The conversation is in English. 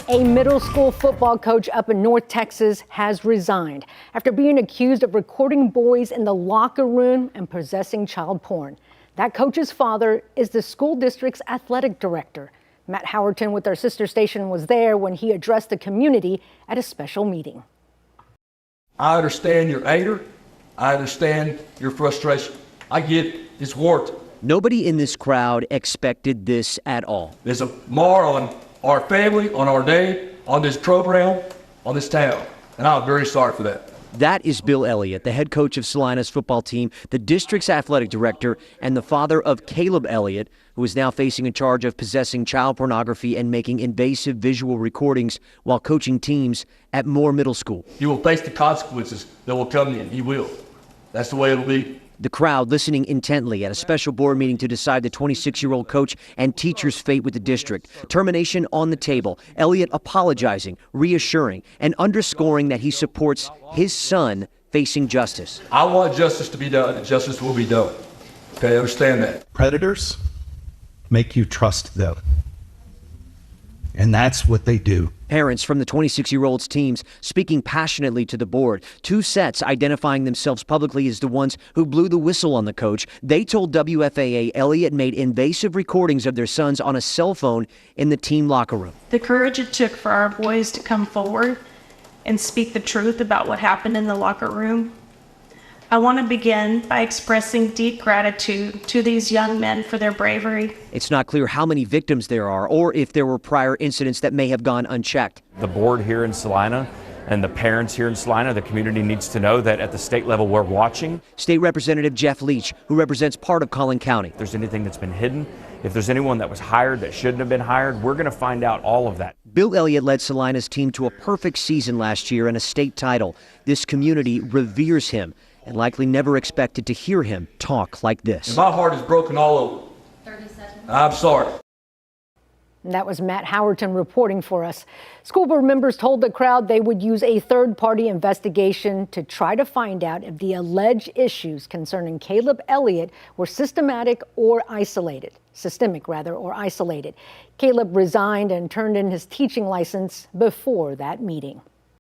A middle school football coach up in North Texas has resigned after being accused of recording boys in the locker room and possessing child porn. That coach's father is the school district's athletic director. Matt Howerton with our sister station was there when he addressed the community at a special meeting. I understand your anger. I understand your frustration. I get it. It's warranted. Nobody in this crowd expected this at all. There's a mar on our family, on our name, on this program, on this town, and I'm very sorry for that. That is Bill Elliott, the head coach of Celina's football team, the district's athletic director, and the father of Caleb Elliott, who is now facing a charge of possessing child pornography and making invasive visual recordings while coaching teams at Moore Middle School. You will face the consequences that will come in. You will. That's the way it'll be. The crowd listening intently at a special board meeting to decide the 26-year-old coach and teacher's fate with the district. Termination on the table. Elliott apologizing, reassuring, and underscoring that he supports his son facing justice. I want justice to be done, and justice will be done. Okay, understand that. Predators make you trust them. And that's what they do. Parents from the 26-year-old's teams speaking passionately to the board. Two sets identifying themselves publicly as the ones who blew the whistle on the coach. They told WFAA Elliott made invasive recordings of their sons on a cell phone in the team locker room. The courage it took for our boys to come forward and speak the truth about what happened in the locker room. I want to begin by expressing deep gratitude to these young men for their bravery. It's not clear how many victims there are or if there were prior incidents that may have gone unchecked. The board here in Celina and the parents here in Celina, the community needs to know that at the state level we're watching. State Representative Jeff Leach, who represents part of Collin County. If there's anything that's been hidden, if there's anyone that was hired that shouldn't have been hired, we're going to find out all of that. Bill Elliott led Celina's team to a perfect season last year and a state title. This community reveres him and likely never expected to hear him talk like this. And my heart is broken all over. 30 seconds. I'm sorry. And that was Matt Howerton reporting for us. School board members told the crowd they would use a third-party investigation to try to find out if the alleged issues concerning Caleb Elliott were systemic or isolated. Caleb resigned and turned in his teaching license before that meeting.